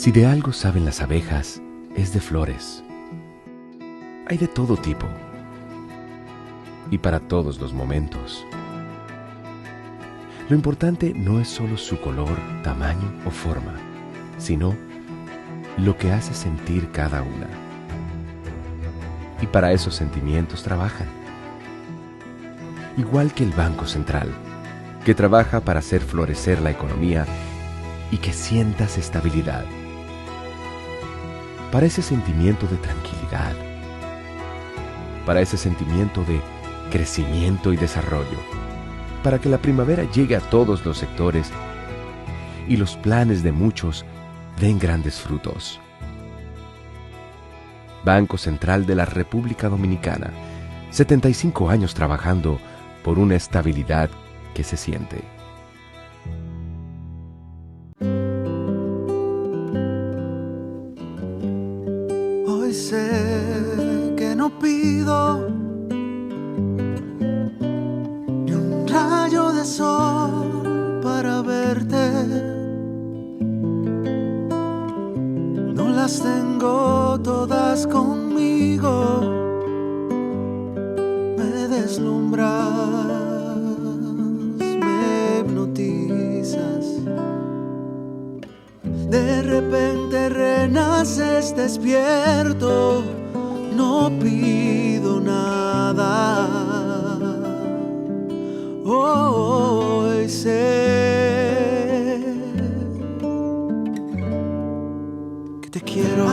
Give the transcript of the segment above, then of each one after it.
Si de algo saben las abejas, es de flores. Hay de todo tipo y para todos los momentos. Lo importante no es solo su color, tamaño o forma, sino lo que hace sentir cada una. Y para esos sentimientos trabajan. Igual que el Banco Central, que trabaja para hacer florecer la economía y que sientas estabilidad. Para ese sentimiento de tranquilidad. Para ese sentimiento de crecimiento y desarrollo. Para que la primavera llegue a todos los sectores y los planes de muchos den grandes frutos. Banco Central de la República Dominicana, 75 años trabajando por una estabilidad que se siente. Hoy sé que no pido ni un rayo de sol para verte. No las tengo todas conmigo. Me deslumbras, me hipnotizas. De repente renaces despierto. No pido nada. Hoy sé que te quiero.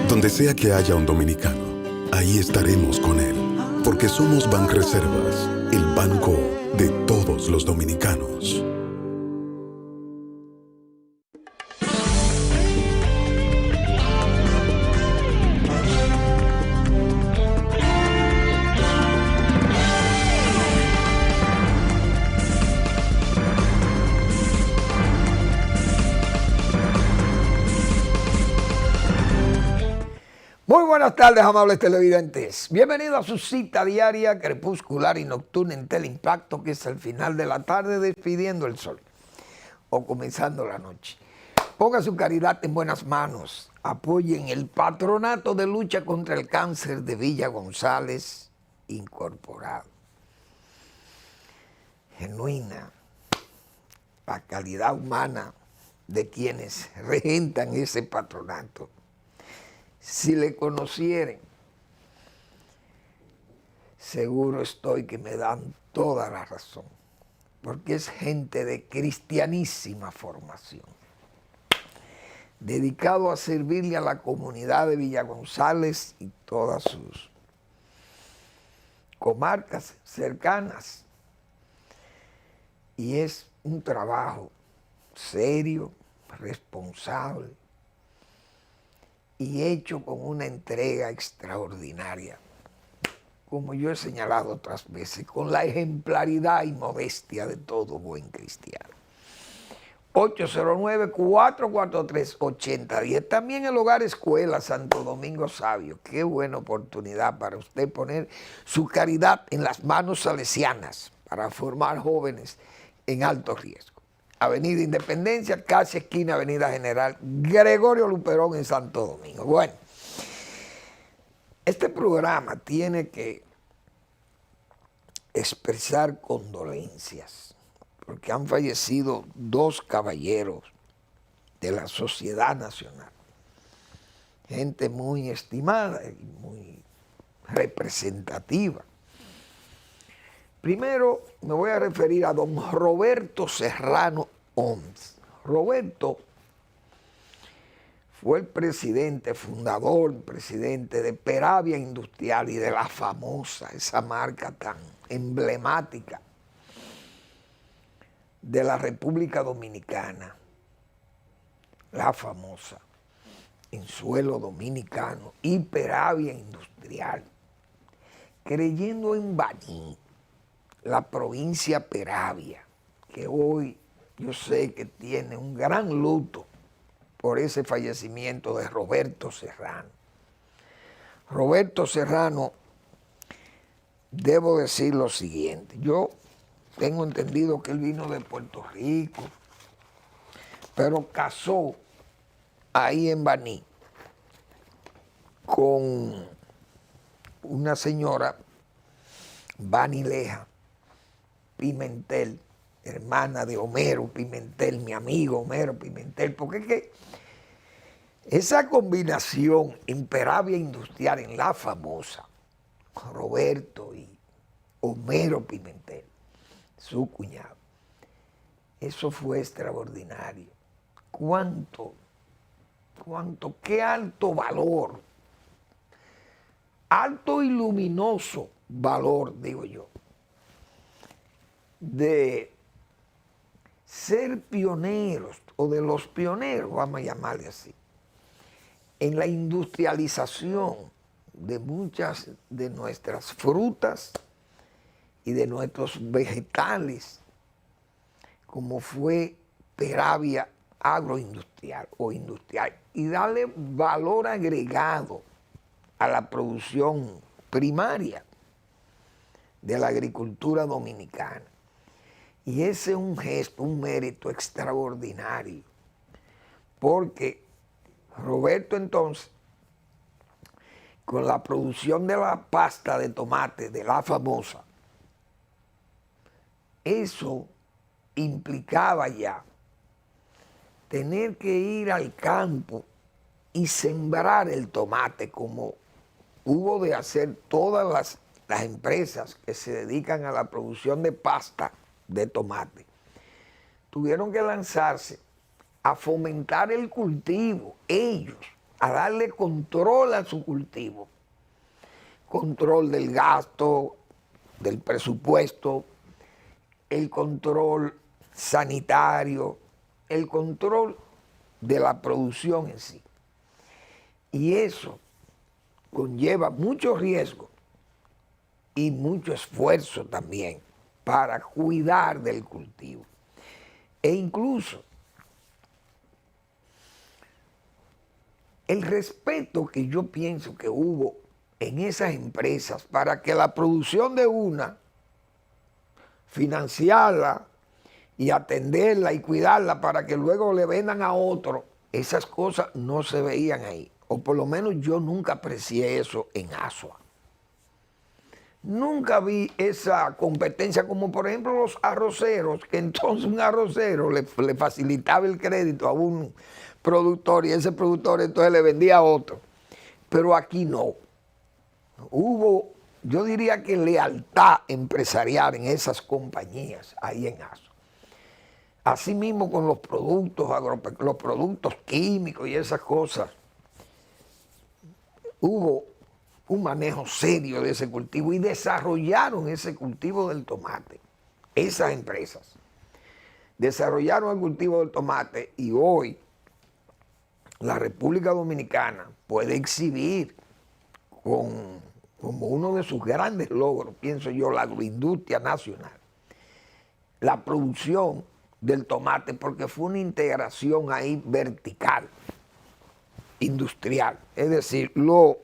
Donde sea que haya un dominicano, ahí estaremos con él, porque somos Banreservas, el banco de todos los dominicanos. Muy buenas tardes, amables televidentes. Bienvenidos a su cita diaria, crepuscular y nocturna en Teleimpacto, que es el final de la tarde despidiendo el sol o comenzando la noche. Ponga su caridad en buenas manos. Apoyen el Patronato de Lucha contra el Cáncer de Villa González Incorporado. Genuina la calidad humana de quienes regentan ese patronato. Si le conocieren, seguro estoy que me dan toda la razón, porque es gente de cristianísima formación, dedicado a servirle a la comunidad de Villa González y todas sus comarcas cercanas. Y es un trabajo serio, responsable, y hecho con una entrega extraordinaria, como yo he señalado otras veces, con la ejemplaridad y modestia de todo buen cristiano. 809-443-8010. También el Hogar Escuela Santo Domingo Sabio. Qué buena oportunidad para usted poner su caridad en las manos salesianas para formar jóvenes en alto riesgo. Avenida Independencia, casi esquina Avenida General Gregorio Luperón en Santo Domingo. Bueno, este programa tiene que expresar condolencias porque han fallecido dos caballeros de la sociedad nacional, gente muy estimada y muy representativa. Primero me voy a referir a don Roberto Serrano Oms. Roberto fue el presidente, fundador, presidente de Peravia Industrial y de La Famosa, esa marca tan emblemática de la República Dominicana, La Famosa, en suelo dominicano, y Peravia Industrial, creyendo en Baní, la provincia Peravia, que hoy yo sé que tiene un gran luto por ese fallecimiento de Roberto Serrano. Roberto Serrano, debo decir lo siguiente, yo tengo entendido que él vino de Puerto Rico, pero casó ahí en Baní con una señora, Vanileja Pimentel, hermana de Homero Pimentel, mi amigo Homero Pimentel, porque es que esa combinación en Peravia Industrial, en La Famosa, Roberto y Homero Pimentel, su cuñado, eso fue extraordinario. Qué alto valor, alto y luminoso valor, digo yo, de ser pioneros, o de los pioneros, vamos a llamarle así, en la industrialización de muchas de nuestras frutas y de nuestros vegetales, como fue Peravia Agroindustrial o Industrial, y darle valor agregado a la producción primaria de la agricultura dominicana. Y ese es un gesto, un mérito extraordinario, porque Roberto entonces, con la producción de la pasta de tomate de La Famosa, eso implicaba ya tener que ir al campo y sembrar el tomate, como hubo de hacer todas las empresas que se dedican a la producción de pasta de tomate. Tuvieron que lanzarse a fomentar el cultivo, ellos, a darle control a su cultivo, control del gasto, del presupuesto, el control sanitario, el control de la producción en sí. Y eso conlleva mucho riesgo y mucho esfuerzo también para cuidar del cultivo. E incluso el respeto que yo pienso que hubo en esas empresas para que la producción de una, financiarla y atenderla y cuidarla para que luego le vendan a otro, esas cosas no se veían ahí. O por lo menos yo nunca aprecié eso en Asua. Nunca vi esa competencia como por ejemplo los arroceros, que entonces un arrocero le facilitaba el crédito a un productor y ese productor entonces le vendía a otro. Pero aquí no. Hubo, yo diría que lealtad empresarial en esas compañías ahí en Asua. Asimismo con los productos los productos químicos y esas cosas. Hubo un manejo serio de ese cultivo y desarrollaron ese cultivo del tomate. Esas empresas desarrollaron el cultivo del tomate y hoy la República Dominicana puede exhibir como uno de sus grandes logros, pienso yo, la agroindustria nacional, la producción del tomate, porque fue una integración ahí vertical, industrial, es decir, lo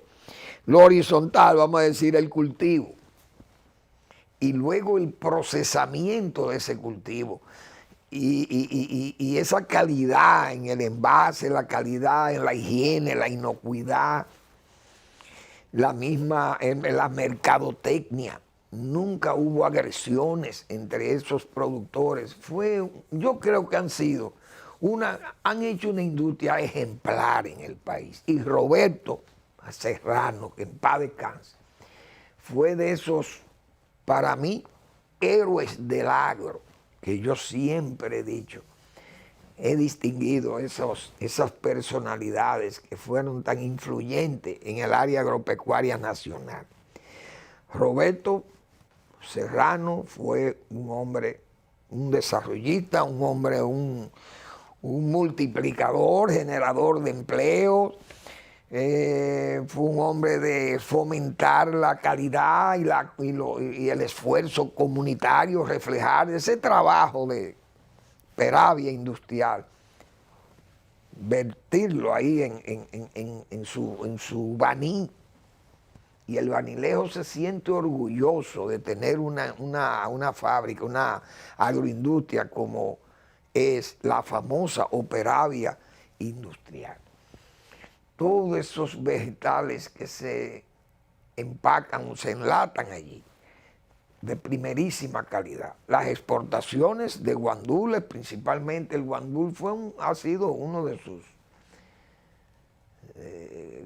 horizontal, vamos a decir, el cultivo, y luego el procesamiento de ese cultivo, y esa calidad en el envase, la calidad en la higiene, la inocuidad, la misma en la mercadotecnia. Nunca hubo agresiones entre esos productores. Yo creo que han hecho una industria ejemplar en el país. Y Roberto Serrano, que en paz descanse, fue de esos, para mí, héroes del agro, que yo siempre he dicho, he distinguido esas personalidades que fueron tan influyentes en el área agropecuaria nacional. Roberto Serrano fue un hombre, un desarrollista, un hombre, un multiplicador, generador de empleo. Fue un hombre de fomentar la calidad y el esfuerzo comunitario, reflejar ese trabajo de Peravia Industrial, vertirlo ahí en su Baní. Y el banilejo se siente orgulloso de tener una fábrica, una agroindustria como es la famosa Operavia industrial. Todos esos vegetales que se empacan o se enlatan allí, de primerísima calidad. Las exportaciones de guandules, principalmente el guandul ha sido uno de sus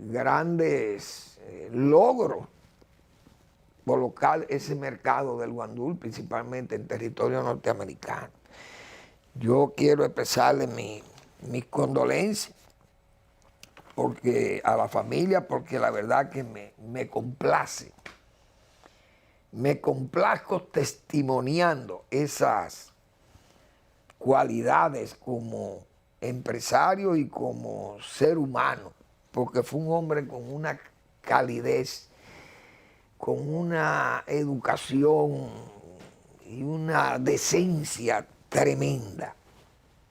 grandes logros, colocar ese mercado del guandul, principalmente en territorio norteamericano. Yo quiero expresarle mis condolencias a la familia, porque la verdad que me complace. Me complazco testimoniando esas cualidades como empresario y como ser humano, porque fue un hombre con una calidez, con una educación y una decencia tremenda.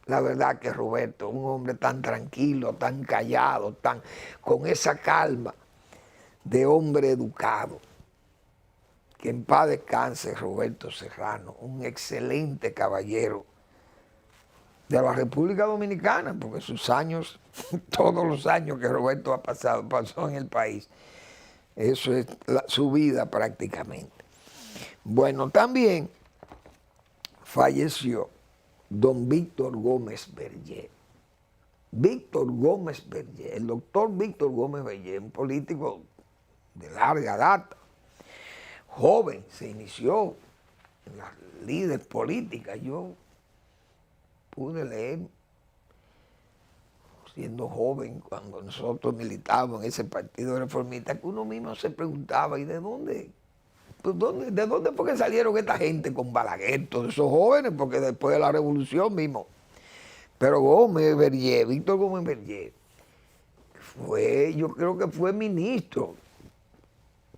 La verdad que Roberto, un hombre tan tranquilo, tan callado, con esa calma de hombre educado. Que en paz descanse Roberto Serrano, un excelente caballero de la República Dominicana, porque sus años, todos los años que Roberto pasó en el país, eso es su vida prácticamente. Bueno, también falleció don Víctor Gómez Vergé. Víctor Gómez Vergé, el doctor Víctor Gómez Vergé, un político de larga data, joven, se inició en las líderes políticas. Yo pude leer, siendo joven, cuando nosotros militábamos en ese partido reformista, que uno mismo se preguntaba, ¿y de dónde? ¿De dónde fue que salieron esta gente con Balaguer, todos esos jóvenes? Porque después de la revolución mismo. Pero Gómez Vergé, Víctor Gómez Vergé, yo creo que fue ministro,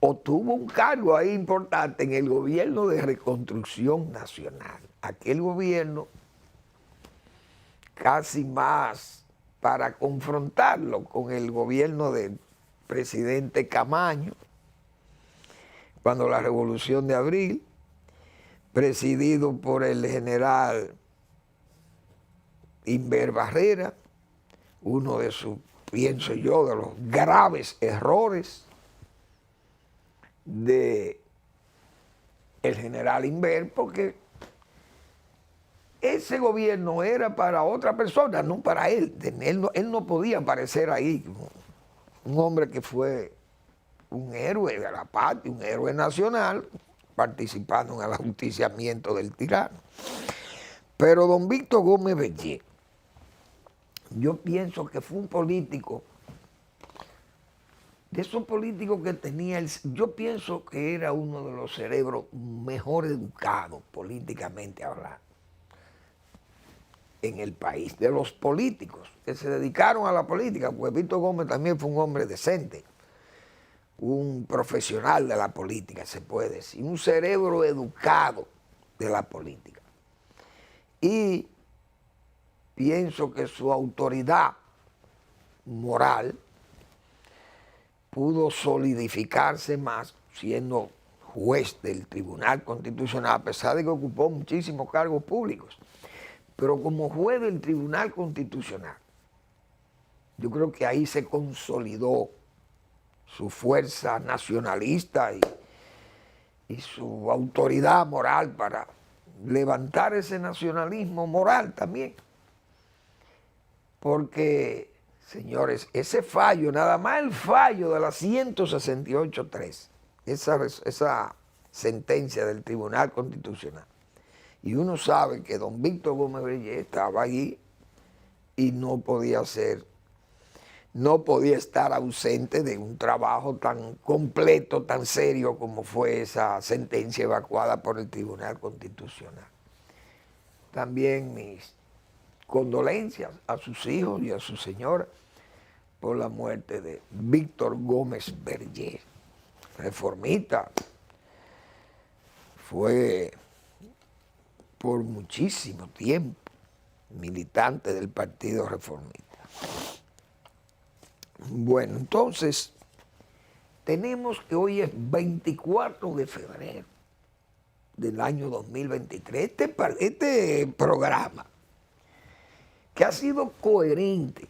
o tuvo un cargo ahí importante en el gobierno de Reconstrucción Nacional. Aquel gobierno casi más para confrontarlo con el gobierno del presidente Camaño, cuando la Revolución de Abril, presidido por el general Inver Barrera, uno de sus, pienso yo, de los graves errores de el general Inver, porque ese gobierno era para otra persona, no para él. Él no podía aparecer ahí, un hombre que fue un héroe de la patria, un héroe nacional, participando en el ajusticiamiento del tirano. Pero don Víctor Gómez Vergé, yo pienso que fue un político, de esos políticos que tenía, yo pienso que era uno de los cerebros mejor educados políticamente hablando en el país, de los políticos que se dedicaron a la política, porque Víctor Gómez también fue un hombre decente, un profesional de la política, se puede decir, un cerebro educado de la política. Y pienso que su autoridad moral pudo solidificarse más siendo juez del Tribunal Constitucional, a pesar de que ocupó muchísimos cargos públicos. Pero como juez del Tribunal Constitucional, yo creo que ahí se consolidó su fuerza nacionalista y su autoridad moral para levantar ese nacionalismo moral también. Porque, señores, ese fallo, nada más el fallo de la 168.3, esa sentencia del Tribunal Constitucional, y uno sabe que don Víctor Gómez Vergé estaba allí y no podía estar ausente de un trabajo tan completo, tan serio como fue esa sentencia evacuada por el Tribunal Constitucional. También mis condolencias a sus hijos y a su señora por la muerte de Víctor Gómez Vergé, reformista. Fue por muchísimo tiempo militante del Partido Reformista. Bueno, entonces, tenemos que hoy es 24 de febrero del año 2023. Este programa que ha sido coherente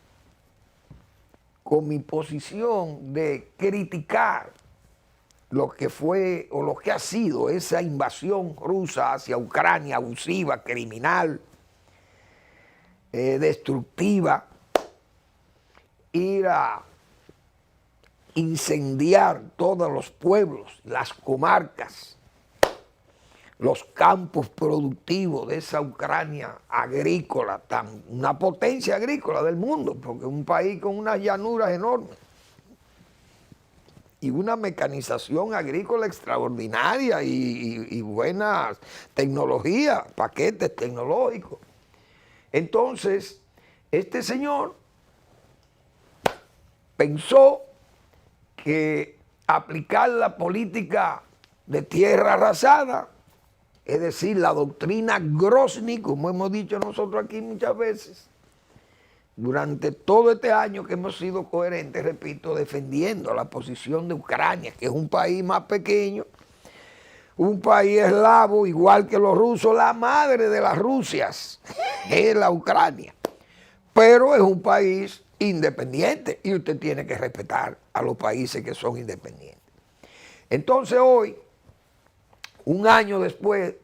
con mi posición de criticar lo que fue o lo que ha sido esa invasión rusa hacia Ucrania, abusiva, criminal, destructiva, ir a incendiar todos los pueblos, las comarcas, los campos productivos de esa Ucrania agrícola, una potencia agrícola del mundo, porque es un país con unas llanuras enormes y una mecanización agrícola extraordinaria y buenas tecnologías, paquetes tecnológicos. Entonces, este señor pensó que aplicar la política de tierra arrasada, es decir, la doctrina Grozny, como hemos dicho nosotros aquí muchas veces, durante todo este año que hemos sido coherentes, repito, defendiendo la posición de Ucrania, que es un país más pequeño, un país eslavo, igual que los rusos, la madre de las Rusias es la Ucrania, pero es un país independiente y usted tiene que respetar a los países que son independientes. Entonces hoy, un año después,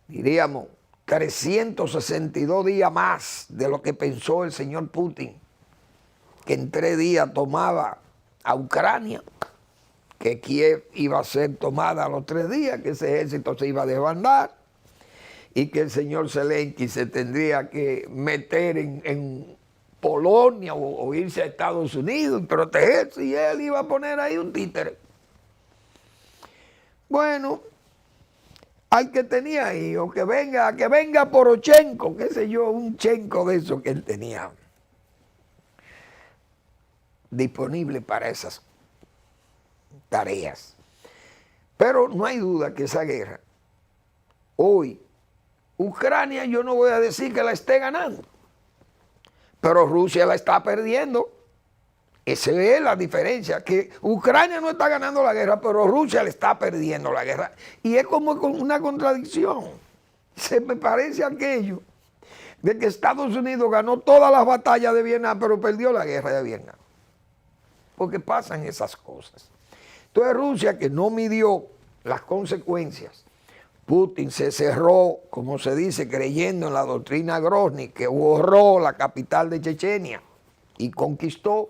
diríamos 362 días más de lo que pensó el señor Putin, que en 3 días tomaba a Ucrania, que Kiev iba a ser tomada a los 3 días, que ese ejército se iba a desbandar y que el señor Zelensky se tendría que meter en Polonia o irse a Estados Unidos y protegerse, y él iba a poner ahí un títere. Bueno, al que tenía ahí, o que venga Poroshenko, qué sé yo, un chenco de eso que él tenía disponible para esas tareas. Pero no hay duda que esa guerra, hoy, Ucrania, yo no voy a decir que la esté ganando, pero Rusia la está perdiendo. Esa es la diferencia, que Ucrania no está ganando la guerra, pero Rusia le está perdiendo la guerra. Y es como una contradicción. Se me parece aquello de que Estados Unidos ganó todas las batallas de Vietnam, pero perdió la guerra de Vietnam. Porque pasan esas cosas. Entonces Rusia, que no midió las consecuencias, Putin se cerró, como se dice, creyendo en la doctrina Grozny, que borró la capital de Chechenia y conquistó,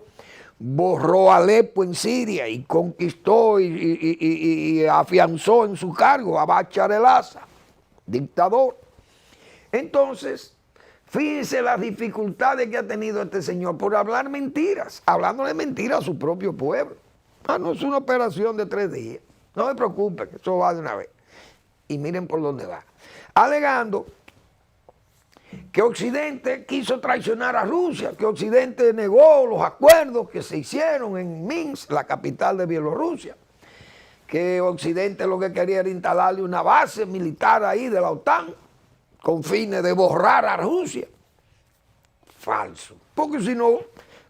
borró Alepo en Siria y conquistó y afianzó en su cargo a Bashar el-Assad, dictador. Entonces, fíjense las dificultades que ha tenido este señor por hablar mentiras, hablándole mentiras a su propio pueblo. No es una operación de 3 días, no se preocupe, que eso va de una vez. Y miren por dónde va. Alegando que Occidente quiso traicionar a Rusia, que Occidente negó los acuerdos que se hicieron en Minsk, la capital de Bielorrusia, que Occidente lo que quería era instalarle una base militar ahí de la OTAN con fines de borrar a Rusia. Falso, porque si no,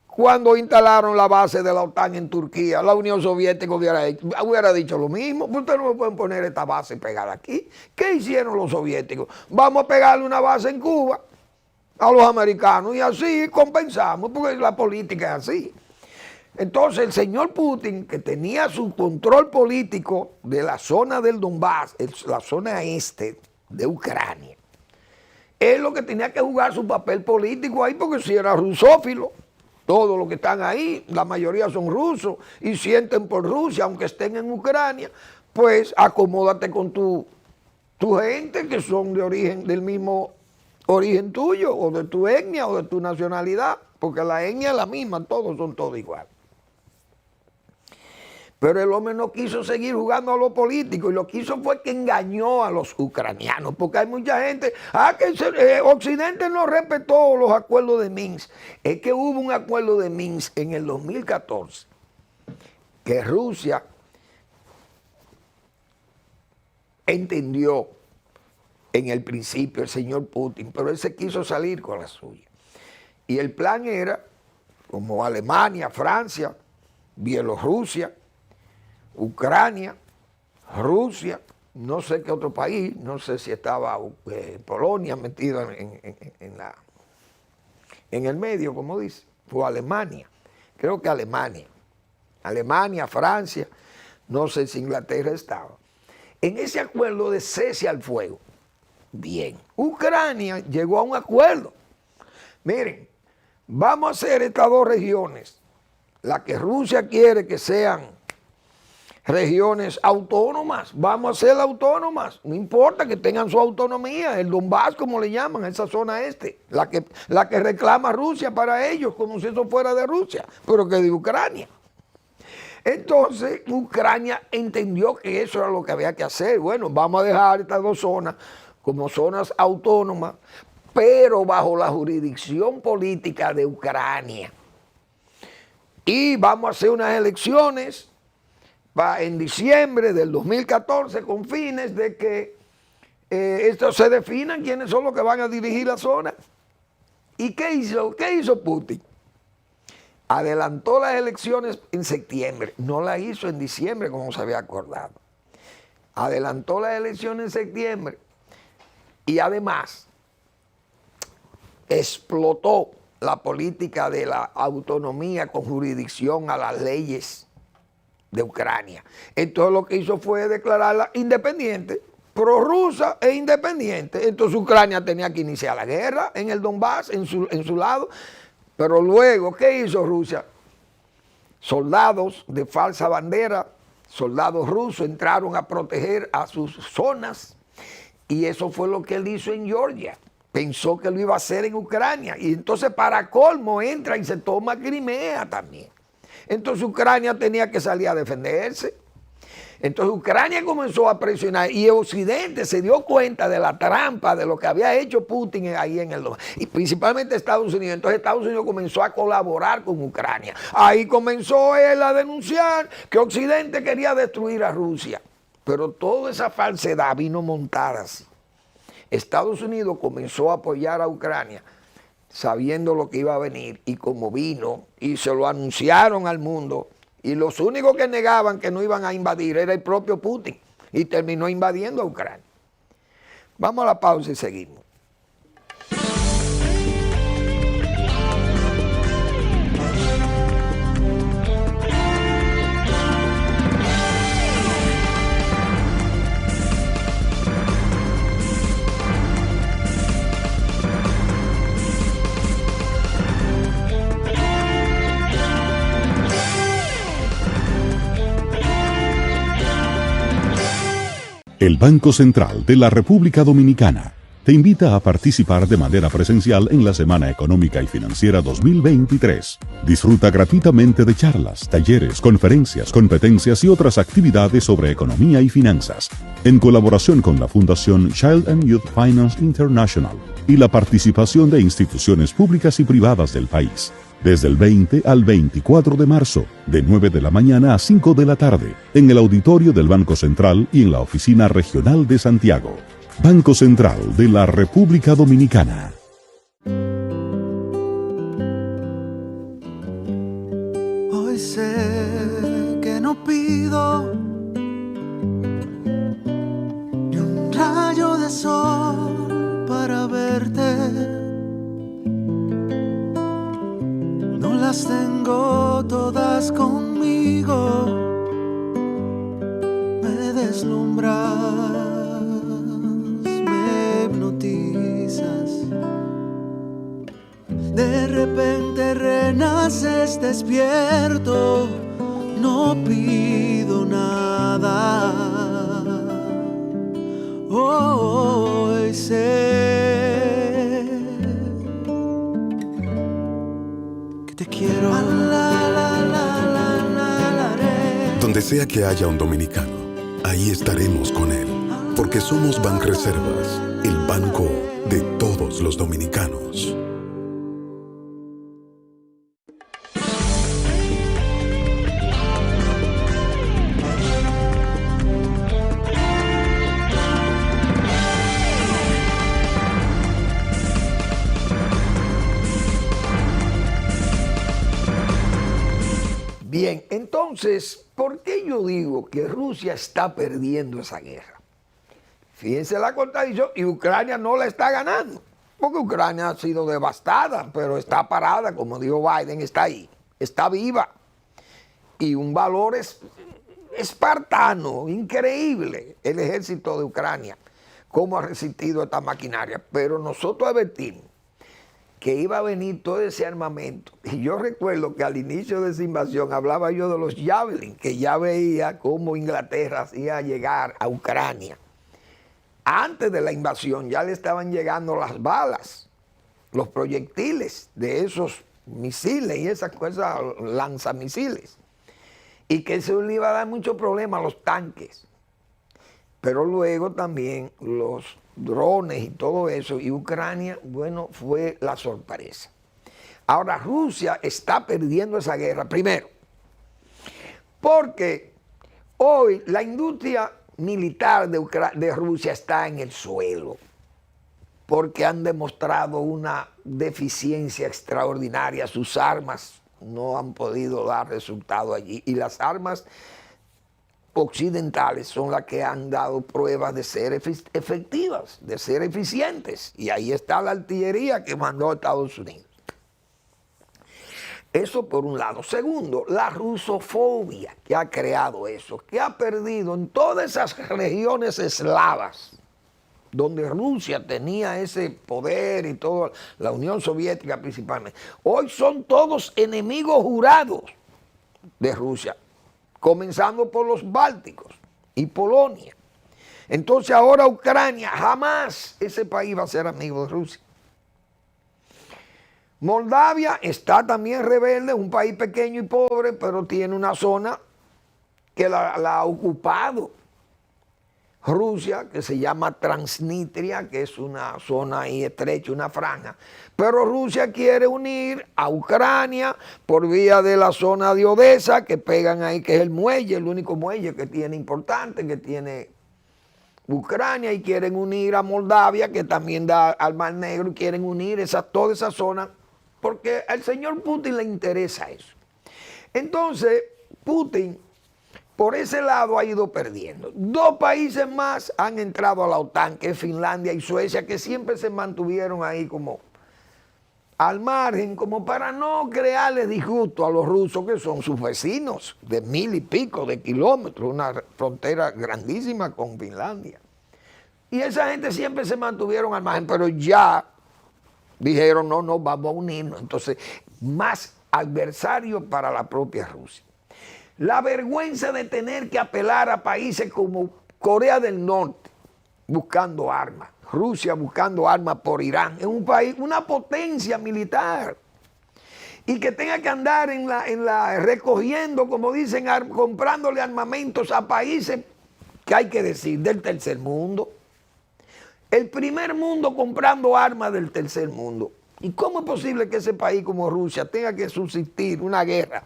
cuando instalaron la base de la OTAN en Turquía, la Unión Soviética hubiera dicho lo mismo. Ustedes no me pueden poner esta base pegada aquí. ¿Qué hicieron los soviéticos? Vamos a pegarle una base en Cuba a los americanos y así compensamos, porque la política es así. Entonces el señor Putin, que tenía su control político de la zona del Donbass, la zona este de Ucrania, él lo que tenía que jugar su papel político ahí, porque si era rusófilo. Todos los que están ahí, la mayoría son rusos y sienten por Rusia, aunque estén en Ucrania, pues acomódate con tu gente que son de origen, del mismo origen tuyo, o de tu etnia, o de tu nacionalidad, porque la etnia es la misma, todos son todos igual. Pero el hombre no quiso seguir jugando a lo político, y lo que hizo fue que engañó a los ucranianos, porque hay mucha gente, que Occidente no respetó los acuerdos de Minsk. Es que hubo un acuerdo de Minsk en el 2014, que Rusia entendió en el principio, el señor Putin, pero él se quiso salir con la suya. Y el plan era, como Alemania, Francia, Bielorrusia, Ucrania, Rusia no sé qué otro país, no sé si estaba Polonia metido en el medio, como dice, o Alemania, creo que Alemania, Francia, no sé si Inglaterra estaba. En ese acuerdo de cese al fuego, bien, Ucrania llegó a un acuerdo. Miren, vamos a hacer estas dos regiones, la que Rusia quiere que sean regiones autónomas, vamos a hacerlas autónomas, no importa que tengan su autonomía, el Donbass como le llaman, esa zona este, la que reclama Rusia para ellos, como si eso fuera de Rusia, pero que de Ucrania. Entonces Ucrania entendió que eso era lo que había que hacer. Bueno, vamos a dejar estas dos zonas como zonas autónomas, pero bajo la jurisdicción política de Ucrania. Y vamos a hacer unas elecciones en diciembre del 2014 con fines de que esto se definan quiénes son los que van a dirigir la zona. ¿Y qué hizo Putin? Adelantó las elecciones en septiembre, no las hizo en diciembre como se había acordado. Adelantó las elecciones en septiembre y además explotó la política de la autonomía con jurisdicción a las leyes de Ucrania. Entonces lo que hizo fue declararla independiente, prorrusa e independiente. Entonces Ucrania tenía que iniciar la guerra en el Donbass, en su lado. Pero luego, ¿qué hizo Rusia? Soldados de falsa bandera, soldados rusos entraron a proteger a sus zonas y eso fue lo que él hizo en Georgia. Pensó que lo iba a hacer en Ucrania y entonces para colmo entra y se toma Crimea también. Entonces Ucrania tenía que salir a defenderse. Entonces Ucrania comenzó a presionar y Occidente se dio cuenta de la trampa de lo que había hecho Putin ahí en el Donbass, y principalmente Estados Unidos. Entonces Estados Unidos comenzó a colaborar con Ucrania. Ahí comenzó él a denunciar que Occidente quería destruir a Rusia. Pero toda esa falsedad vino montada así. Estados Unidos comenzó a apoyar a Ucrania sabiendo lo que iba a venir y como vino y se lo anunciaron al mundo. Y los únicos que negaban que no iban a invadir era el propio Putin. Y terminó invadiendo a Ucrania. Vamos a la pausa y seguimos. El Banco Central de la República Dominicana te invita a participar de manera presencial en la Semana Económica y Financiera 2023. Disfruta gratuitamente de charlas, talleres, conferencias, competencias y otras actividades sobre economía y finanzas, en colaboración con la Fundación Child and Youth Finance International y la participación de instituciones públicas y privadas del país. Desde el 20 al 24 de marzo, de 9 de la mañana a 5 de la tarde, en el auditorio del Banco Central y en la Oficina Regional de Santiago. Banco Central de la República Dominicana. Hoy sé que no pido ni un rayo de sol para verte. Las tengo todas conmigo, me deslumbras, me hipnotizas. De repente renaces despierto, no pido nada. Hoy sé te quiero. Donde sea que haya un dominicano, ahí estaremos con él, porque somos Banreservas, el banco de todos los dominicanos. Bien, entonces, ¿por qué yo digo que Rusia está perdiendo esa guerra? Fíjense la contradicción, y Ucrania no la está ganando, porque Ucrania ha sido devastada, pero está parada, como dijo Biden, está ahí, está viva. Y un valor espartano, increíble, el ejército de Ucrania, cómo ha resistido esta maquinaria. Pero nosotros advertimos que iba a venir todo ese armamento. Y yo recuerdo que al inicio de esa invasión hablaba yo de los Javelin, que ya veía cómo Inglaterra iba a llegar a Ucrania. Antes de la invasión ya le estaban llegando las balas, los proyectiles de esos misiles y esas cosas, lanzamisiles. Y que eso le iba a dar mucho problema a los tanques. Pero luego también los drones y todo eso, y Ucrania, bueno, fue la sorpresa. Ahora Rusia está perdiendo esa guerra, primero, porque hoy la industria militar de Rusia está en el suelo, porque han demostrado una deficiencia extraordinaria. Sus armas no han podido dar resultado allí, y las armas occidentales son las que han dado pruebas de ser efectivas, de ser eficientes, y ahí está la artillería que mandó a Estados Unidos. Eso por un lado. Segundo, la rusofobia que ha creado eso, que ha perdido en todas esas regiones eslavas, donde Rusia tenía ese poder y todo, la Unión Soviética principalmente. Hoy son todos enemigos jurados de Rusia, comenzando por los bálticos y Polonia. Entonces ahora Ucrania, jamás ese país va a ser amigo de Rusia. Moldavia está también rebelde, un país pequeño y pobre, pero tiene una zona que la ha ocupado Rusia, que se llama Transnistria, que es una zona ahí estrecha, una franja. Pero Rusia quiere unir a Ucrania por vía de la zona de Odessa, que pegan ahí, que es el muelle, el único muelle que tiene importante, que tiene Ucrania, y quieren unir a Moldavia, que también da al Mar Negro, y quieren unir toda esa zona, porque al señor Putin le interesa eso. Entonces, Putin por ese lado ha ido perdiendo. Dos países más han entrado a la OTAN, que es Finlandia y Suecia, que siempre se mantuvieron ahí como al margen, como para no crearle disgusto a los rusos, que son sus vecinos de 1000 y pico de kilómetros, una frontera grandísima con Finlandia. Y esa gente siempre se mantuvieron al margen, pero ya dijeron, no, vamos a unirnos. Entonces, más adversario para la propia Rusia. La vergüenza de tener que apelar a países como Corea del Norte buscando armas, Rusia buscando armas por Irán, es un país, una potencia militar, y que tenga que andar recogiendo, como dicen, comprándole armamentos a países que hay que decir del tercer mundo. El primer mundo comprando armas del tercer mundo. ¿Y cómo es posible que ese país como Rusia tenga que subsistir una guerra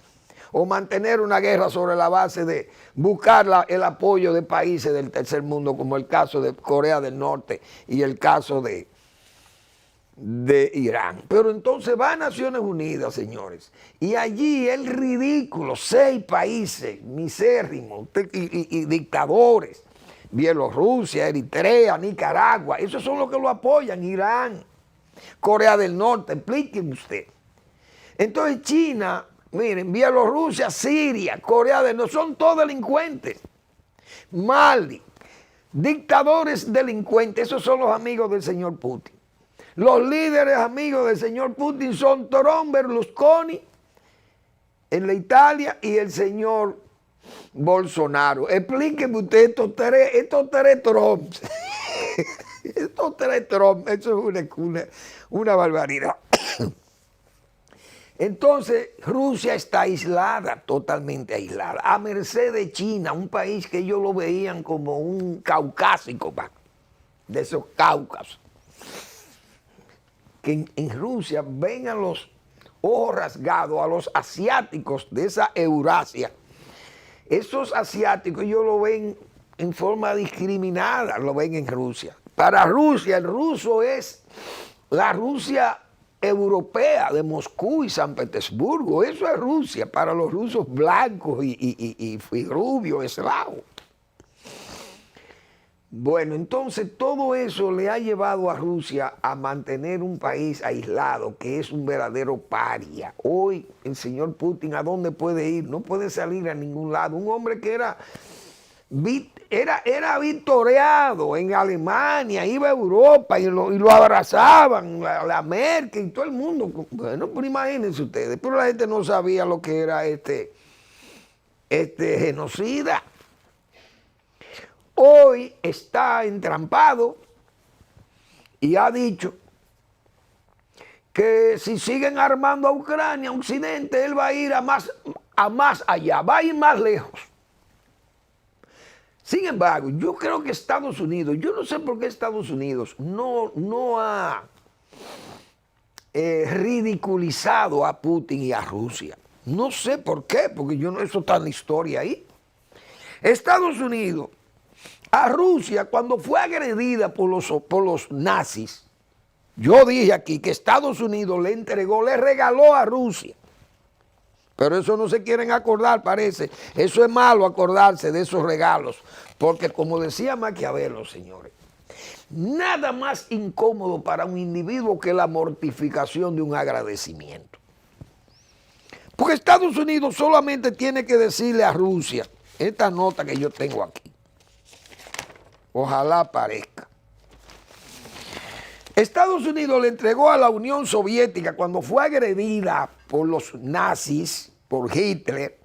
o mantener una guerra sobre la base de buscar el apoyo de países del tercer mundo, como el caso de Corea del Norte y el caso de Irán? Pero entonces va a Naciones Unidas, señores, y allí el ridículo, 6 países misérrimos y dictadores, Bielorrusia, Eritrea, Nicaragua, esos son los que lo apoyan, Irán, Corea del Norte, explíquenme usted. Entonces China, miren, Bielorrusia, Siria, Corea del Norte, son todos delincuentes. Mali, dictadores delincuentes, esos son los amigos del señor Putin. Los líderes amigos del señor Putin son Trump, Berlusconi en la Italia y el señor Bolsonaro. Explíqueme usted estos tres Trumps. Estos tres Trumps, eso es una barbaridad. Entonces, Rusia está aislada, totalmente aislada, a merced de China, un país que ellos lo veían como un caucásico, de esos Cáucasos. Que en Rusia ven a los ojos rasgados, a los asiáticos de esa Eurasia. Esos asiáticos ellos lo ven en forma discriminada, lo ven en Rusia. Para Rusia, el ruso es la Rusia europea de Moscú y San Petersburgo. Eso es Rusia para los rusos blancos y rubios, eslavos. Bueno, entonces todo eso le ha llevado a Rusia a mantener un país aislado, que es un verdadero paria. Hoy el señor Putin, ¿a dónde puede ir? No puede salir a ningún lado. Un hombre que era victoriado en Alemania, iba a Europa y lo abrazaban, la Merkel y todo el mundo. Bueno, pues imagínense ustedes, pero la gente no sabía lo que era este genocida. Hoy está entrampado y ha dicho que si siguen armando a Ucrania, Occidente, él va a ir a más allá, va a ir más lejos. Sin embargo, yo creo que Estados Unidos, yo no sé por qué Estados Unidos no ha ridiculizado a Putin y a Rusia. No sé por qué, porque eso está en la historia ahí. Estados Unidos, a Rusia, cuando fue agredida por los nazis, yo dije aquí que Estados Unidos le regaló a Rusia. Pero eso no se quieren acordar, parece. Eso es malo acordarse de esos regalos. Porque como decía Maquiavelo, señores, nada más incómodo para un individuo que la mortificación de un agradecimiento. Porque Estados Unidos solamente tiene que decirle a Rusia, esta nota que yo tengo aquí, ojalá aparezca. Estados Unidos le entregó a la Unión Soviética, cuando fue agredida por los nazis, por Hitler,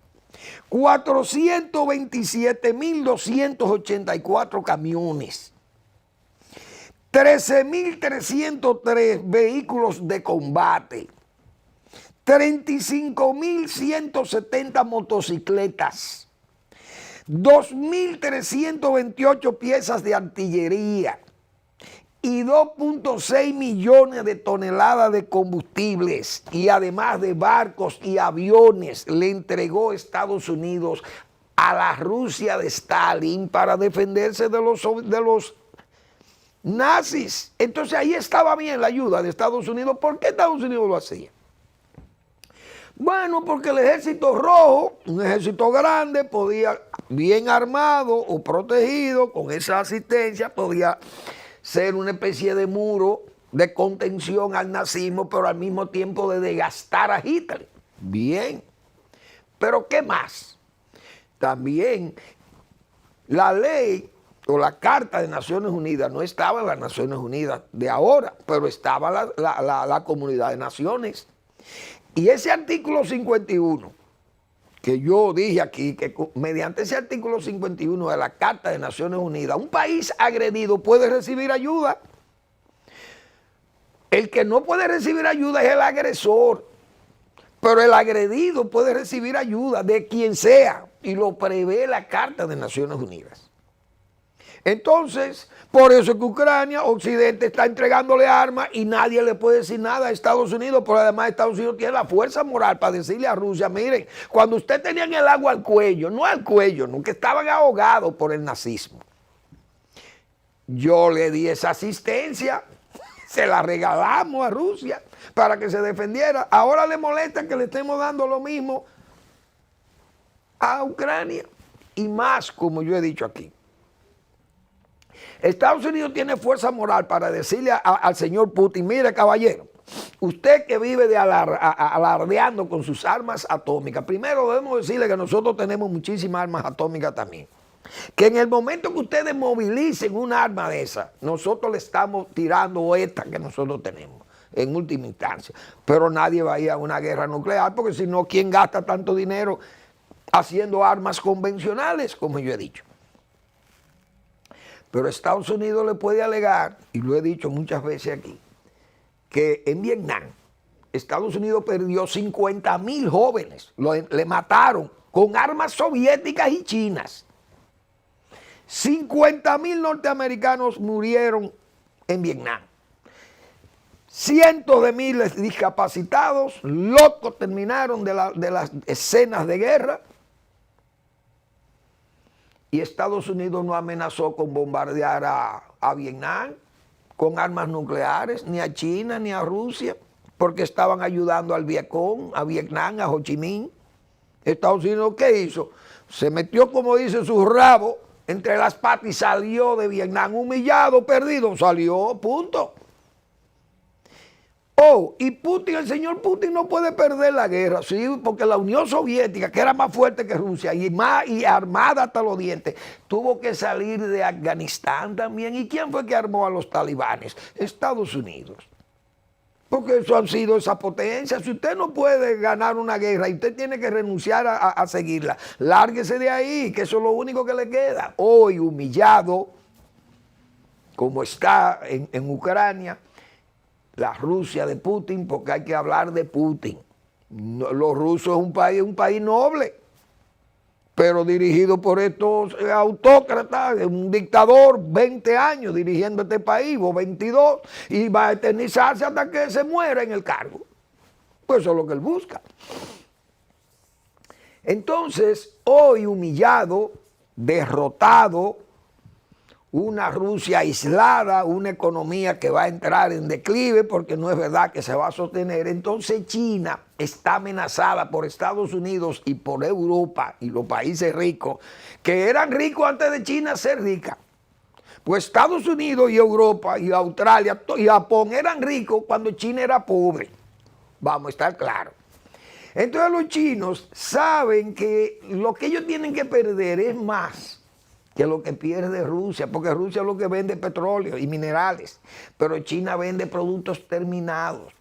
427.284 camiones, 13.303 vehículos de combate, 35.170 motocicletas, 2.328 piezas de artillería y 2.6 millones de toneladas de combustibles, y además de barcos y aviones le entregó Estados Unidos a la Rusia de Stalin para defenderse de los nazis. Entonces ahí estaba bien la ayuda de Estados Unidos. ¿Por qué Estados Unidos lo hacía? Bueno, porque el ejército rojo, un ejército grande, podía, bien armado o protegido, con esa asistencia, podía ser una especie de muro de contención al nazismo, pero al mismo tiempo de desgastar a Hitler. Bien. Pero ¿qué más? También la ley o la Carta de Naciones Unidas no estaba en las Naciones Unidas de ahora, pero estaba la Comunidad de Naciones. Y ese artículo 51, que yo dije aquí, que mediante ese artículo 51 de la Carta de Naciones Unidas, un país agredido puede recibir ayuda. El que no puede recibir ayuda es el agresor, pero el agredido puede recibir ayuda de quien sea, y lo prevé la Carta de Naciones Unidas. Entonces, por eso es que Ucrania, Occidente, está entregándole armas y nadie le puede decir nada a Estados Unidos, pero además Estados Unidos tiene la fuerza moral para decirle a Rusia, miren, cuando usted tenía el agua al cuello, no al cuello, no, que estaban ahogados por el nazismo, yo le di esa asistencia, se la regalamos a Rusia para que se defendiera. Ahora le molesta que le estemos dando lo mismo a Ucrania y más, como yo he dicho aquí. Estados Unidos tiene fuerza moral para decirle al señor Putin, mire caballero, usted que vive alardeando con sus armas atómicas, primero debemos decirle que nosotros tenemos muchísimas armas atómicas también. Que en el momento que ustedes movilicen un arma de esa, nosotros le estamos tirando esta que nosotros tenemos en última instancia. Pero nadie va a ir a una guerra nuclear, porque si no, ¿quién gasta tanto dinero haciendo armas convencionales, como yo he dicho? Pero Estados Unidos le puede alegar, y lo he dicho muchas veces aquí, que en Vietnam Estados Unidos perdió 50.000 jóvenes, le mataron con armas soviéticas y chinas. 50.000 norteamericanos murieron en Vietnam. Cientos de miles discapacitados, locos terminaron de las escenas de guerra. Y Estados Unidos no amenazó con bombardear a Vietnam con armas nucleares, ni a China, ni a Rusia, porque estaban ayudando al Vietcong, a Vietnam, a Ho Chi Minh. Estados Unidos, ¿qué hizo? Se metió, como dice, su rabo entre las patas y salió de Vietnam humillado, perdido, salió, punto. Oh, y Putin, el señor Putin no puede perder la guerra, sí, porque la Unión Soviética, que era más fuerte que Rusia y armada hasta los dientes, tuvo que salir de Afganistán también. ¿Y quién fue que armó a los talibanes? Estados Unidos. Porque eso han sido esas potencias. Si usted no puede ganar una guerra y usted tiene que renunciar a seguirla, lárguese de ahí, que eso es lo único que le queda. Hoy humillado, como está en Ucrania, la Rusia de Putin, porque hay que hablar de Putin. Los rusos es un país noble, pero dirigido por estos autócratas, un dictador, 20 años dirigiendo este país, o 22, y va a eternizarse hasta que se muera en el cargo. Pues eso es lo que él busca. Entonces, hoy humillado, derrotado, una Rusia aislada, una economía que va a entrar en declive porque no es verdad que se va a sostener. Entonces China está amenazada por Estados Unidos y por Europa y los países ricos, que eran ricos antes de China ser rica. Pues Estados Unidos y Europa y Australia y Japón eran ricos cuando China era pobre. Vamos a estar claros. Entonces los chinos saben que lo que ellos tienen que perder es más que lo que pierde Rusia, porque Rusia es lo que vende petróleo y minerales, pero China vende productos terminados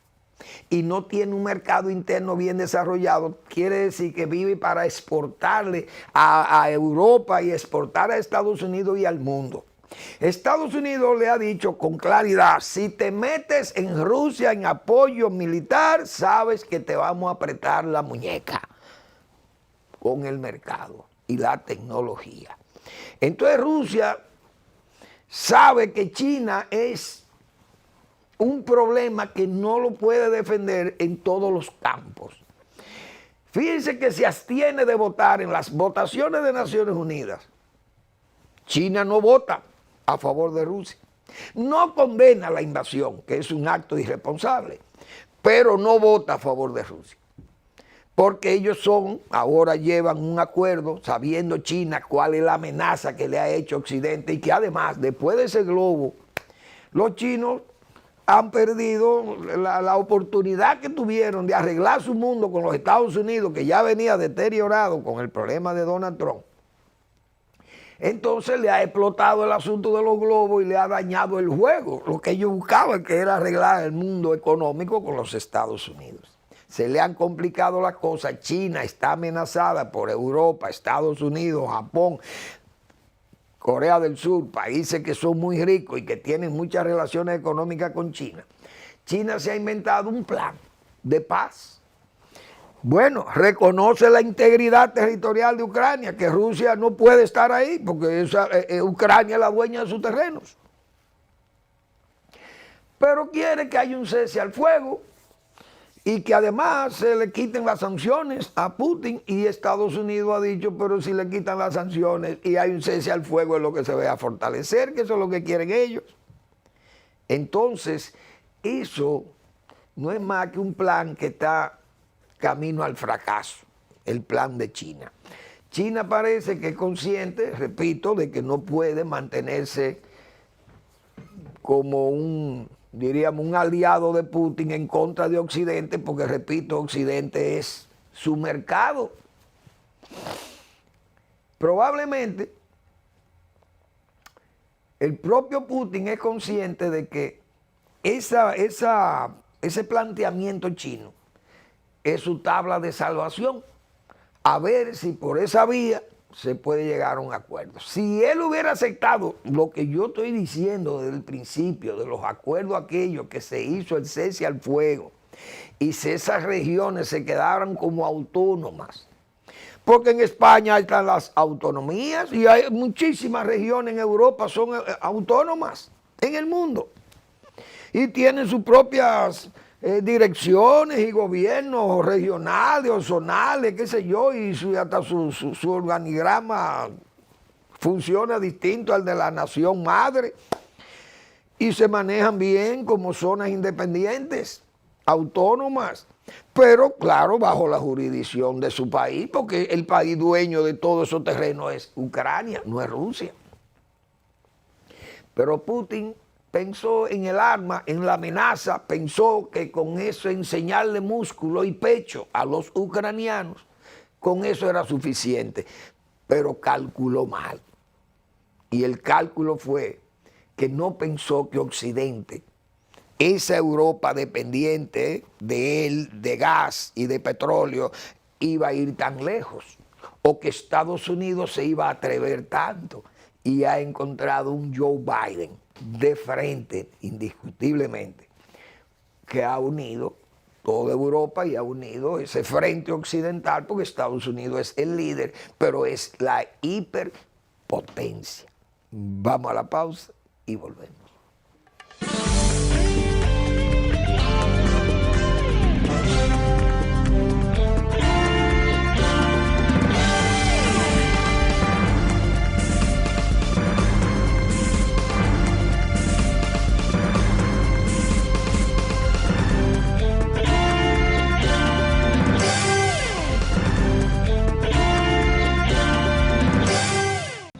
y no tiene un mercado interno bien desarrollado. Quiere decir que vive para exportarle a Europa y exportar a Estados Unidos y al mundo. Estados Unidos le ha dicho con claridad, si te metes en Rusia en apoyo militar, sabes que te vamos a apretar la muñeca con el mercado y la tecnología. Entonces Rusia sabe que China es un problema que no lo puede defender en todos los campos. Fíjense que se abstiene de votar en las votaciones de Naciones Unidas. China no vota a favor de Rusia. No condena la invasión, que es un acto irresponsable, pero no vota a favor de Rusia. Porque ellos ahora llevan un acuerdo sabiendo China cuál es la amenaza que le ha hecho Occidente y que además, después de ese globo, los chinos han perdido la oportunidad que tuvieron de arreglar su mundo con los Estados Unidos, que ya venía deteriorado con el problema de Donald Trump. Entonces le ha explotado el asunto de los globos y le ha dañado el juego, lo que ellos buscaban, que era arreglar el mundo económico con los Estados Unidos. Se le han complicado las cosas. China está amenazada por Europa, Estados Unidos, Japón, Corea del Sur, países que son muy ricos y que tienen muchas relaciones económicas con China. China se ha inventado un plan de paz. Bueno, reconoce la integridad territorial de Ucrania, que Rusia no puede estar ahí porque Ucrania es la dueña de sus terrenos. Pero quiere que haya un cese al fuego y que además se le quiten las sanciones a Putin, y Estados Unidos ha dicho, pero si le quitan las sanciones y hay un cese al fuego es lo que se va a fortalecer, que eso es lo que quieren ellos. Entonces, eso no es más que un plan que está camino al fracaso, el plan de China. China parece que es consciente, repito, de que no puede mantenerse como un aliado de Putin en contra de Occidente, porque, repito, Occidente es su mercado. Probablemente el propio Putin es consciente de que ese planteamiento chino es su tabla de salvación, a ver si por esa vía se puede llegar a un acuerdo. Si él hubiera aceptado lo que yo estoy diciendo desde el principio, de los acuerdos aquellos que se hizo el cese al fuego, y si esas regiones se quedaran como autónomas, porque en España están las autonomías y hay muchísimas regiones en Europa son autónomas en el mundo y tienen sus propias direcciones y gobiernos regionales o zonales, qué sé yo, y hasta su organigrama funciona distinto al de la nación madre, y se manejan bien como zonas independientes, autónomas. pero claro, bajo la jurisdicción de su país, porque el país dueño de todos esos terrenos es Ucrania, no es Rusia. Pero Putin pensó en el arma, en la amenaza, pensó que con eso enseñarle músculo y pecho a los ucranianos, con eso era suficiente, pero calculó mal. Y el cálculo fue que no pensó que Occidente, esa Europa dependiente de él, de gas y de petróleo, iba a ir tan lejos, o que Estados Unidos se iba a atrever tanto, y ha encontrado un Joe Biden de frente, indiscutiblemente, que ha unido toda Europa y ha unido ese frente occidental, porque Estados Unidos es el líder, pero es la hiperpotencia. Vamos a la pausa y volvemos.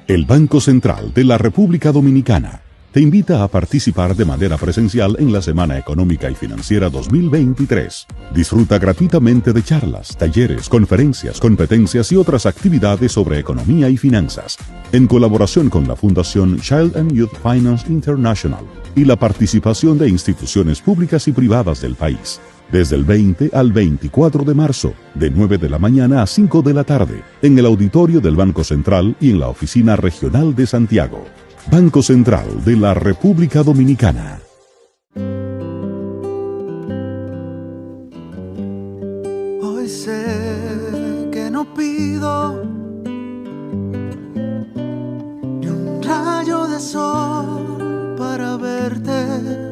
El Banco Central de la República Dominicana te invita a participar de manera presencial en la Semana Económica y Financiera 2023. Disfruta gratuitamente de charlas, talleres, conferencias, competencias y otras actividades sobre economía y finanzas, en colaboración con la Fundación Child and Youth Finance International y la participación de instituciones públicas y privadas del país. Desde el 20 al 24 de marzo, de 9 de la mañana a 5 de la tarde, en el auditorio del Banco Central y en la Oficina Regional de Santiago. Banco Central de la República Dominicana. Hoy sé que no pido ni un rayo de sol para verte.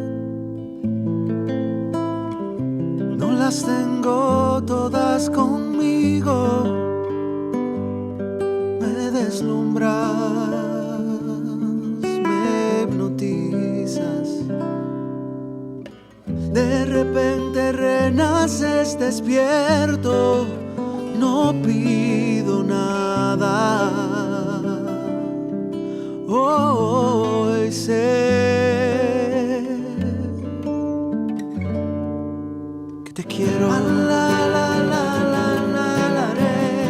No las tengo todas conmigo, me deslumbras, me hipnotizas. De repente renaces despierto, no pido nada. Hoy sé que te quiero.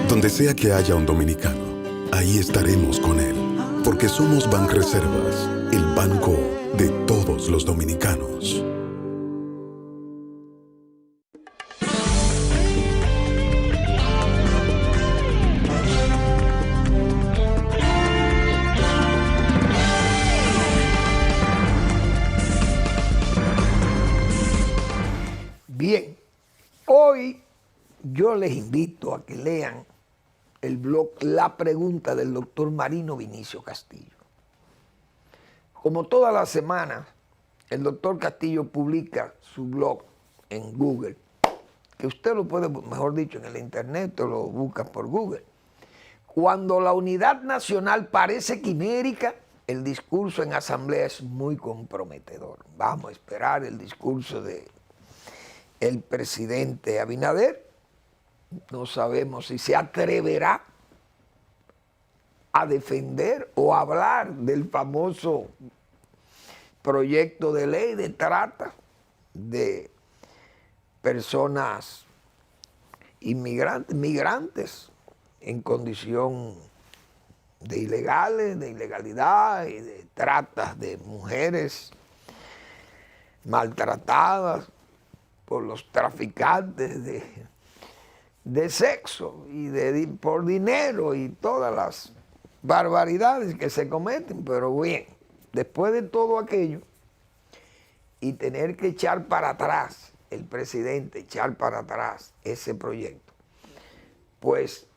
Donde sea que haya un dominicano, ahí estaremos con él, porque somos Banreservas, el banco de todos los dominicanos. Bien, hoy yo les invito a que lean el blog La Pregunta del doctor Marino Vinicio Castillo. Como todas las semanas, el doctor Castillo publica su blog en Google, que usted lo puede, mejor dicho, en el internet, o lo busca por Google. Cuando la unidad nacional parece quimérica, el discurso en asamblea es muy comprometedor. Vamos a esperar el discurso de el presidente Abinader. No sabemos si se atreverá a defender o hablar del famoso proyecto de ley de trata de personas migrantes en condición de ilegales, de ilegalidad y de tratas de mujeres maltratadas por los traficantes de sexo y por dinero y todas las barbaridades que se cometen. Pero bien, después de todo aquello y tener que echar para atrás, el presidente echar para atrás ese proyecto, pues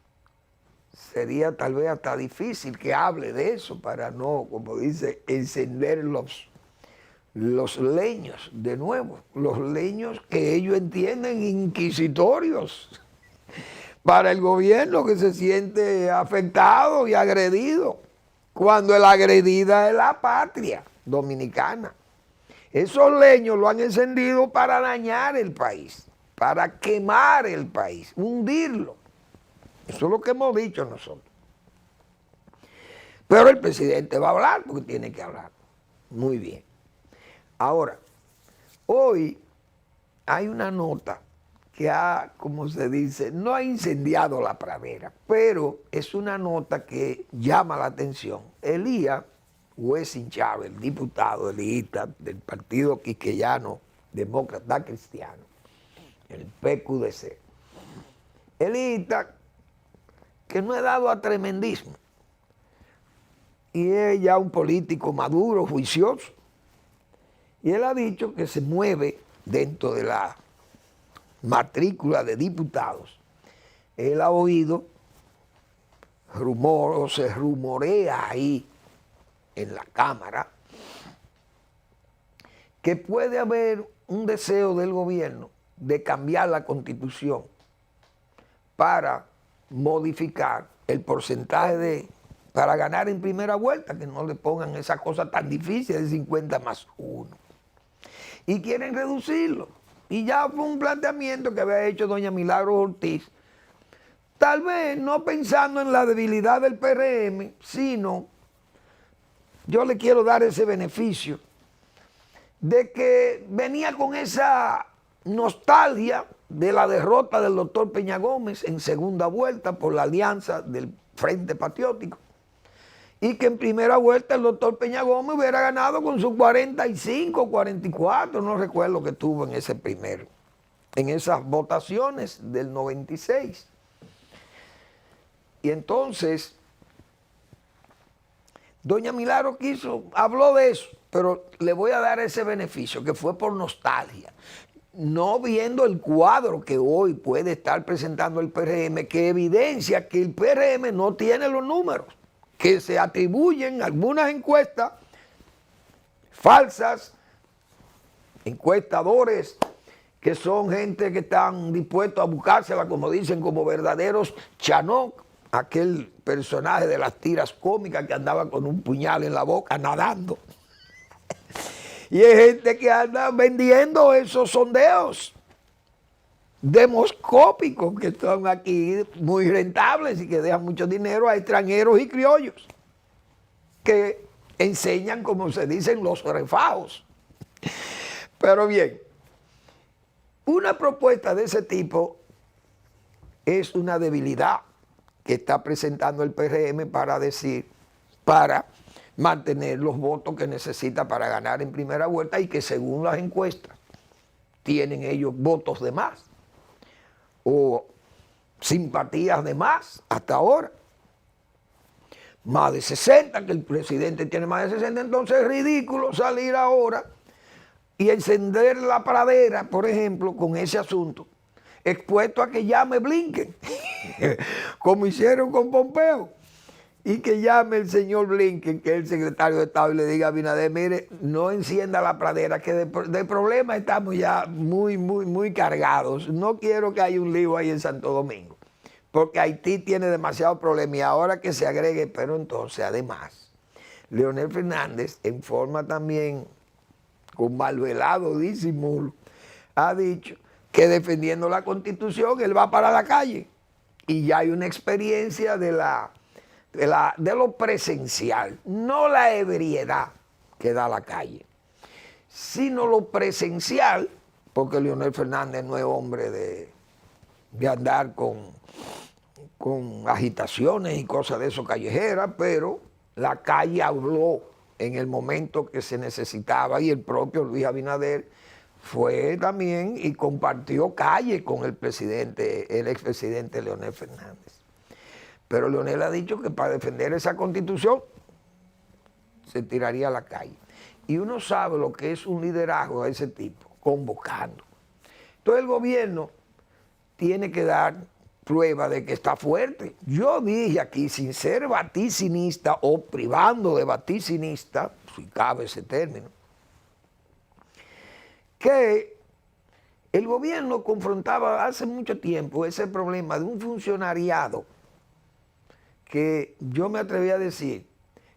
sería tal vez hasta difícil que hable de eso para no, como dice, encender los leños de nuevo, los leños que ellos entienden inquisitorios para el gobierno, que se siente afectado y agredido, cuando la agredida es la patria dominicana. Esos leños lo han encendido para dañar el país, para quemar el país, hundirlo. Eso es lo que hemos dicho nosotros. Pero el presidente va a hablar porque tiene que hablar. Muy bien. Ahora, hoy hay una nota que ha, como se dice, no ha incendiado la pradera, pero es una nota que llama la atención. Elías Wessing Chávez, el diputado elíita del Partido Quisqueyano Demócrata Cristiano, el PQDC. Elíita que no he dado a tremendismo. Y es ya un político maduro, juicioso. Y él ha dicho que se mueve dentro de la matrícula de diputados. Él ha oído rumor, o se rumorea ahí en la Cámara, que puede haber un deseo del gobierno de cambiar la Constitución para modificar el porcentaje para ganar en primera vuelta, que no le pongan esa cosa tan difícil de 50+1. Y quieren reducirlo. Y ya fue un planteamiento que había hecho doña Milagros Ortiz, tal vez no pensando en la debilidad del PRM, sino yo le quiero dar ese beneficio de que venía con esa nostalgia de la derrota del doctor Peña Gómez en segunda vuelta por la alianza del Frente Patriótico, y que en primera vuelta el doctor Peña Gómez hubiera ganado con sus 45, 44, no recuerdo que tuvo en ese primero, en esas votaciones del 96. Y entonces, doña Milagro habló de eso, pero le voy a dar ese beneficio, que fue por nostalgia, no viendo el cuadro que hoy puede estar presentando el PRM, que evidencia que el PRM no tiene los números, que se atribuyen algunas encuestas falsas, encuestadores que son gente que están dispuestos a buscársela, como dicen, como verdaderos Chanok, aquel personaje de las tiras cómicas que andaba con un puñal en la boca nadando. Y hay gente que anda vendiendo esos sondeos demoscópicos que son aquí muy rentables y que dejan mucho dinero a extranjeros y criollos que enseñan, como se dicen, los refajos. Pero bien, una propuesta de ese tipo es una debilidad que está presentando el PRM para mantener los votos que necesita para ganar en primera vuelta, y que según las encuestas tienen ellos votos de más o simpatías de más hasta ahora. Más de 60, que el presidente tiene más de 60, entonces es ridículo salir ahora y encender la pradera, por ejemplo, con ese asunto, expuesto a que llame Blinken, como hicieron con Pompeo, y que llame el señor Blinken, que es el secretario de Estado, y le diga a Abinader, mire, no encienda la pradera, que de problema estamos ya muy cargados. No quiero que haya un lío ahí en Santo Domingo, porque Haití tiene demasiado problema, y ahora que se agregue, pero entonces además, Leonel Fernández, en forma también con malvelado disimulo, ha dicho que defendiendo la Constitución él va para la calle, y ya hay una experiencia de lo presencial, no la ebriedad que da la calle, sino lo presencial, porque Leonel Fernández no es hombre de andar con agitaciones y cosas de eso callejeras, pero la calle habló en el momento que se necesitaba, y el propio Luis Abinader fue también y compartió calle con el expresidente Leonel Fernández. Pero Leonel ha dicho que para defender esa Constitución se tiraría a la calle. Y uno sabe lo que es un liderazgo de ese tipo, convocando. Entonces el gobierno tiene que dar prueba de que está fuerte. Yo dije aquí, sin ser vaticinista o privando de vaticinista, si cabe ese término, que el gobierno confrontaba hace mucho tiempo ese problema de un funcionariado que yo me atreví a decir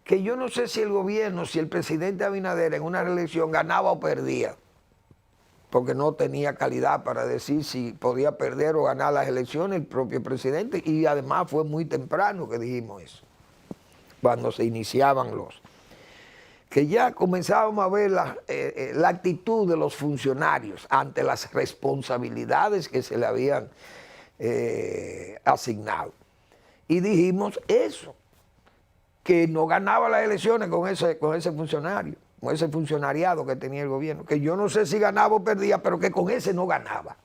que yo no sé si el gobierno, si el presidente Abinader en una reelección ganaba o perdía, porque no tenía calidad para decir si podía perder o ganar las elecciones el propio presidente, y además fue muy temprano que dijimos eso, cuando se iniciaban que ya comenzábamos a ver la actitud de los funcionarios ante las responsabilidades que se le habían asignado. Y dijimos eso, que no ganaba las elecciones con ese funcionario, con ese funcionariado que tenía el gobierno, que yo no sé si ganaba o perdía, pero que con ese no ganaba.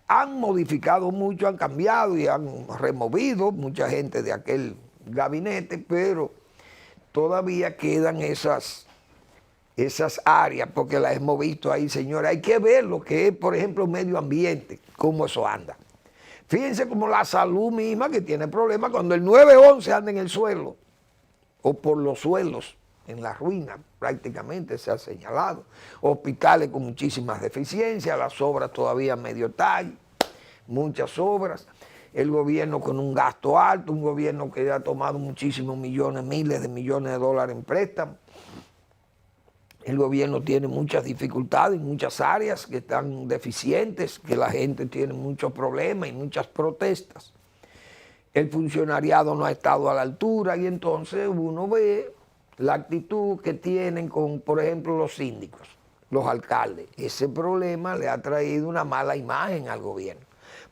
Han modificado mucho, han cambiado y han removido mucha gente de aquel gabinete, pero todavía quedan esas áreas, porque las hemos visto ahí, señores. Hay que ver lo que es, por ejemplo, medio ambiente, cómo eso anda. Fíjense como la salud misma, que tiene problemas cuando el 911 anda en el suelo, o por los suelos, en la ruina, prácticamente se ha señalado. Hospitales con muchísimas deficiencias, las obras todavía medio tal, muchas obras. El gobierno con un gasto alto, un gobierno que ha tomado muchísimos millones, miles de millones de dólares en préstamos. El gobierno tiene muchas dificultades en muchas áreas que están deficientes, que la gente tiene muchos problemas y muchas protestas. El funcionariado no ha estado a la altura y entonces uno ve la actitud que tienen con, por ejemplo, los síndicos, los alcaldes. Ese problema le ha traído una mala imagen al gobierno,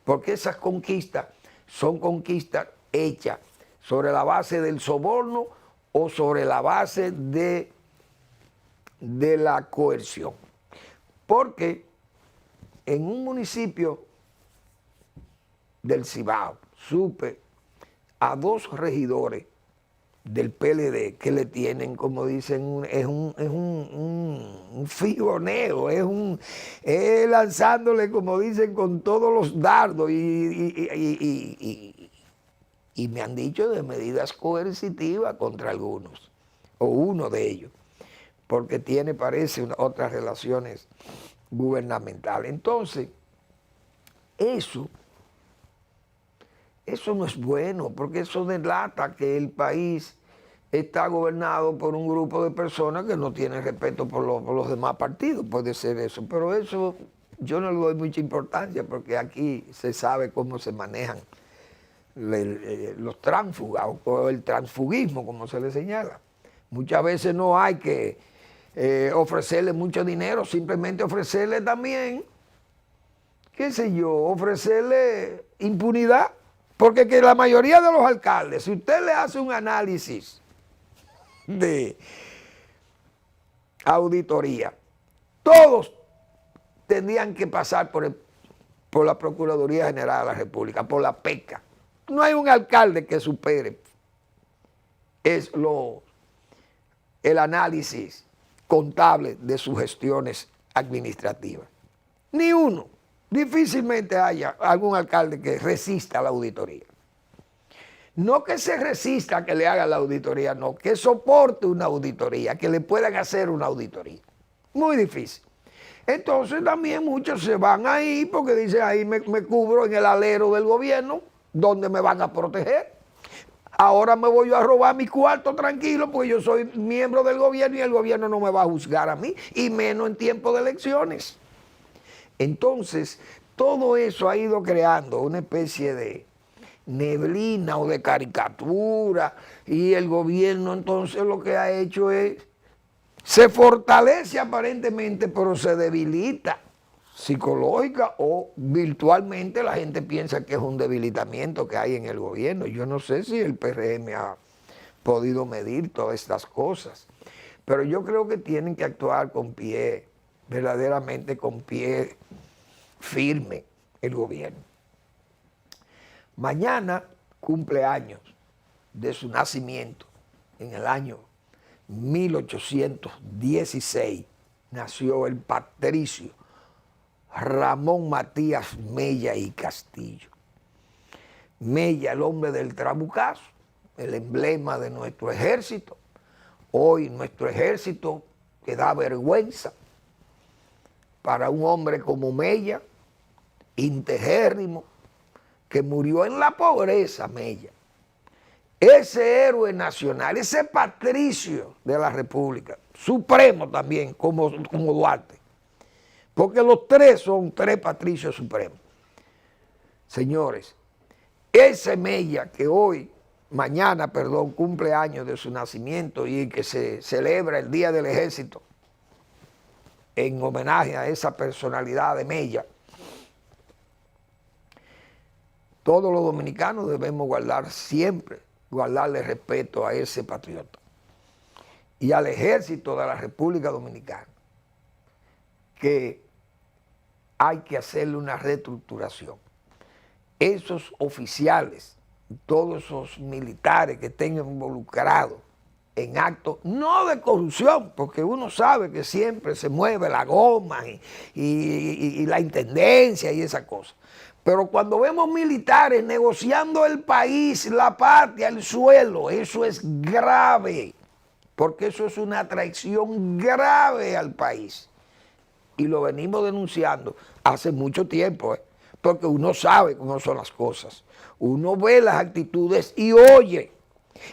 porque esas conquistas son conquistas hechas sobre la base del soborno o sobre la base de la coerción. Porque en un municipio del Cibao supe a 2 regidores del PLD que le tienen, como dicen, es un figoneo, es lanzándole, como dicen, con todos los dardos y me han dicho de medidas coercitivas contra algunos, o uno de ellos, porque tiene, parece, otras relaciones gubernamentales. Entonces, eso no es bueno, porque eso delata que el país está gobernado por un grupo de personas que no tienen respeto por los demás partidos. Puede ser eso, pero eso yo no le doy mucha importancia, porque aquí se sabe cómo se manejan los tránsfugas o el transfugismo, como se le señala. Muchas veces no hay que ofrecerle mucho dinero, simplemente ofrecerle también, qué sé yo, ofrecerle impunidad. Porque que la mayoría de los alcaldes, si usted le hace un análisis de auditoría, todos tendrían que pasar por la Procuraduría General de la República, por la PECA. No hay un alcalde que supere el análisis contable de sus gestiones administrativas. Ni uno. Difícilmente haya algún alcalde que resista a la auditoría. No que se resista a que le haga la auditoría, no, que soporte una auditoría, que le puedan hacer una auditoría. Muy difícil. Entonces también muchos se van ahí porque dicen, ahí me cubro en el alero del gobierno, donde me van a proteger. Ahora me voy yo a robar mi cuarto tranquilo porque yo soy miembro del gobierno y el gobierno no me va a juzgar a mí, y menos en tiempo de elecciones. Entonces, todo eso ha ido creando una especie de neblina o de caricatura, y el gobierno entonces lo que ha hecho es, se fortalece aparentemente, pero se debilita psicológica o virtualmente. La gente piensa que es un debilitamiento que hay en el gobierno. Yo no sé si el PRM ha podido medir todas estas cosas, pero yo creo que tienen que actuar con pie, verdaderamente con pie firme el gobierno. Mañana cumple años de su nacimiento. En el año 1816 nació el patricio Ramón Matías Mella y Castillo. Mella, el hombre del trabucazo, el emblema de nuestro ejército. Hoy nuestro ejército, que da vergüenza para un hombre como Mella, integérrimo, que murió en la pobreza. Mella, ese héroe nacional, ese patricio de la República, supremo también, como Duarte, porque los tres son tres patricios supremos. Señores, ese Mella que mañana, cumple años de su nacimiento y que se celebra el Día del Ejército en homenaje a esa personalidad de Mella, todos los dominicanos debemos guardarle respeto a ese patriota y al ejército de la República Dominicana, que hay que hacerle una reestructuración. Esos oficiales, todos esos militares que estén involucrados en actos, no de corrupción, porque uno sabe que siempre se mueve la goma y la intendencia y esas cosas. Pero cuando vemos militares negociando el país, la patria, el suelo, eso es grave, porque eso es una traición grave al país. Y lo venimos denunciando hace mucho tiempo, porque uno sabe cómo son las cosas. Uno ve las actitudes y oye.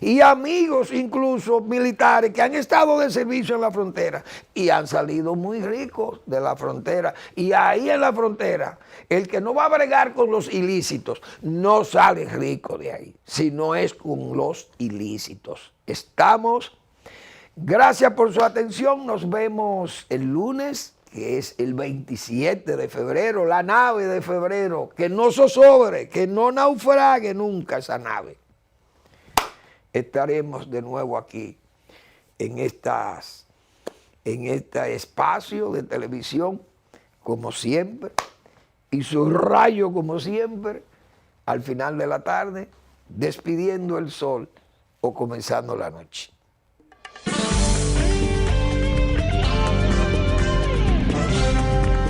Y amigos incluso militares que han estado de servicio en la frontera y han salido muy ricos de la frontera. Y ahí en la frontera, el que no va a bregar con los ilícitos no sale rico de ahí, sino es con los ilícitos. Gracias por su atención, nos vemos el lunes, que es el 27 de febrero, la nave de febrero, que no zozobre, que no naufrague nunca esa nave. Estaremos de nuevo aquí en este espacio de televisión, como siempre, y su rayo, como siempre, al final de la tarde, despidiendo el sol o comenzando la noche.